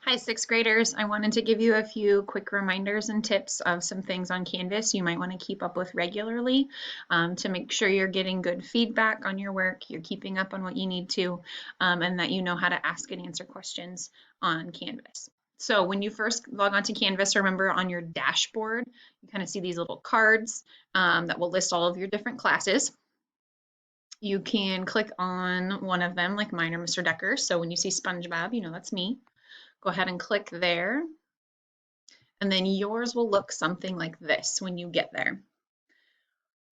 Hi, sixth graders. I wanted to give you a few quick reminders and tips of some things on Canvas you might want to keep up with regularly to make sure you're getting good feedback on your work, you're keeping up on what you need to, and that you know how to ask and answer questions on Canvas. So when you first log onto Canvas, remember on your dashboard, you kind of see these little cards that will list all of your different classes. You can click on one of them, like mine or Mr. Decker. So when you see SpongeBob, you know that's me. Go ahead and click there, and then yours will look something like this when you get there.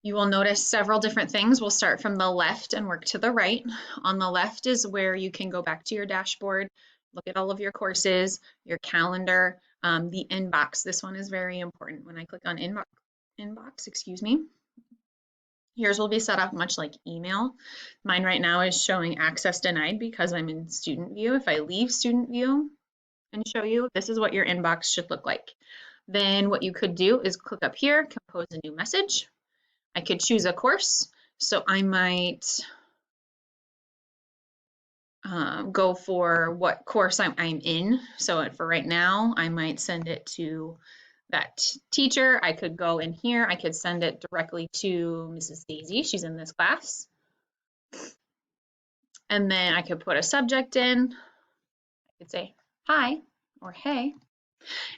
You will notice several different things. We'll start from the left and work to the right. On the left is where you can go back to your dashboard, look at all of your courses, your calendar, the inbox. This one is very important. When I click on inbox, excuse me, yours will be set up much like email. Mine right now is showing access denied because I'm in student view. If I leave student view and show you, this is what your inbox should look like. Then what you could do is click up here, compose a new message. I could choose a course. So I might go for what course I'm in. So for right now, I might send it to that teacher. I could go in here. I could send it directly to Mrs. Daisy. She's in this class. And then I could put a subject in. I could say hi or hey.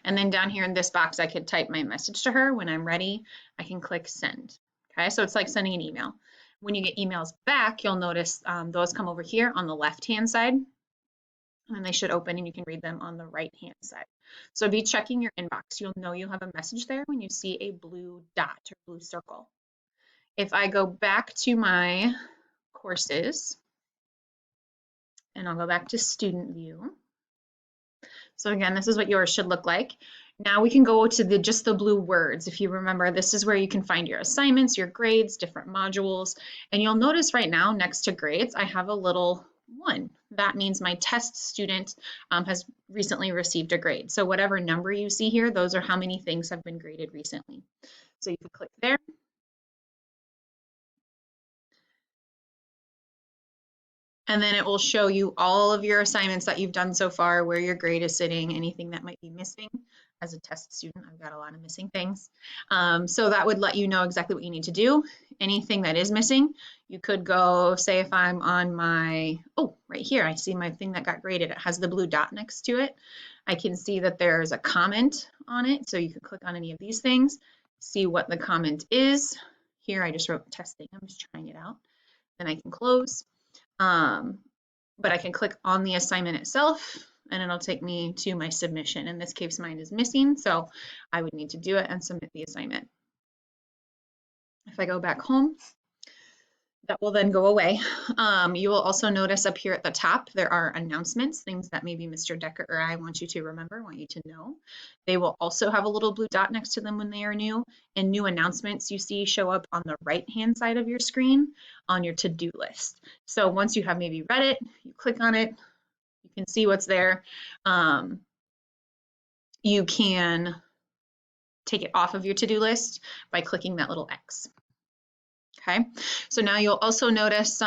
And then down here in this box, I could type my message to her. When I'm ready, I can click send. Okay, so it's like sending an email. When you get emails back, you'll notice those come over here on the left-hand side, and they should open and you can read them on the right-hand side. So be checking your inbox. You'll know you have a message there when you see a blue dot or blue circle. If I go back to my courses, and I'll go back to student view. So again, this is what yours should look like. Now we can go to just the blue words. If you remember, this is where you can find your assignments, your grades, different modules. And you'll notice right now next to grades, I have a little 1. That means my test student has recently received a grade. So whatever number you see here, those are how many things have been graded recently. So you can click there. And then it will show you all of your assignments that you've done so far, where your grade is sitting, anything that might be missing. As a test student, I've got a lot of missing things. So that would let you know exactly what you need to do. Anything that is missing, you could go, say if I'm on my, oh, right here, I see my thing that got graded. It has the blue dot next to it. I can see that there's a comment on it. So you can click on any of these things, see what the comment is. Here I just wrote testing, I'm just trying it out. Then I can close. But I can click on the assignment itself and it'll take me to my submission. In this case, mine is missing, so I would need to do it and submit the assignment. If I go back home, that will then go away. You will also notice up here at the top, there are announcements, things that maybe Mr. Decker or I want you to remember, want you to know. They will also have a little blue dot next to them when they are new. And new announcements you see show up on the right-hand side of your screen on your to-do list. So once you have maybe read it, you click on it, you can see what's there. You can take it off of your to-do list by clicking that little X. Okay, so now you'll also notice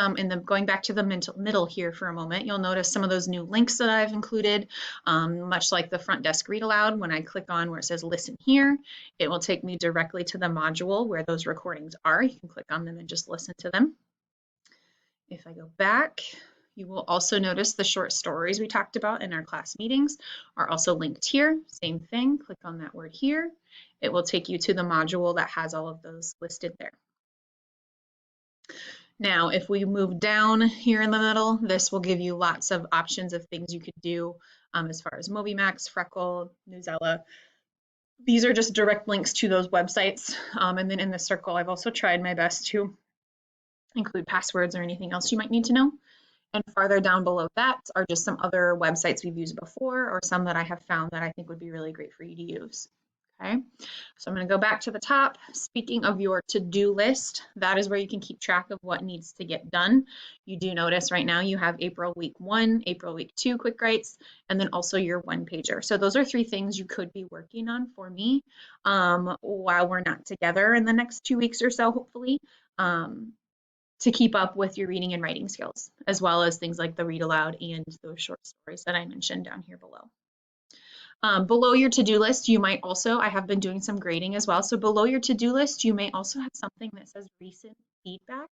going back to the middle here for a moment, you'll notice some of those new links that I've included, much like the front desk read aloud. When I click on where it says listen here, it will take me directly to the module where those recordings are. You can click on them and just listen to them. If I go back, you will also notice the short stories we talked about in our class meetings are also linked here. Same thing, click on that word here. It will take you to the module that has all of those listed there. Now, if we move down here in the middle, this will give you lots of options of things you could do as far as MobyMax, Freckle, Newsela. These are just direct links to those websites. And then in the circle, I've also tried my best to include passwords or anything else you might need to know. And farther down below that are just some other websites we've used before or some that I have found that I think would be really great for you to use. Okay, so I'm going to go back to the top. Speaking of your to-do list, that is where you can keep track of what needs to get done. You do notice right now you have April week 1, April week 2 quick writes, and then also your one pager. So those are 3 things you could be working on for me while we're not together in the next 2 weeks or so, hopefully, to keep up with your reading and writing skills, as well as things like the read aloud and those short stories that I mentioned down here below. Below your to-do list, you might also, I have been doing some grading as well. So below your to-do list, you may also have something that says recent feedback.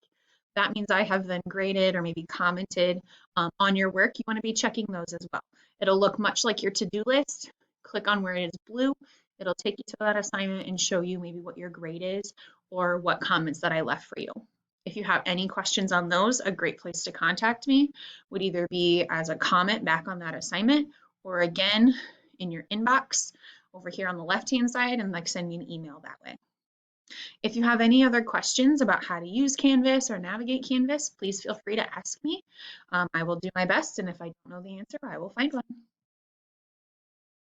That means I have then graded or maybe commented on your work. You want to be checking those as well. It'll look much like your to-do list. Click on where it is blue. It'll take you to that assignment and show you maybe what your grade is or what comments that I left for you. If you have any questions on those, a great place to contact me would either be as a comment back on that assignment or again in your inbox over here on the left-hand side and like send me an email that way. If you have any other questions about how to use Canvas or navigate Canvas, please feel free to ask me. I will do my best, and if I don't know the answer, I will find one.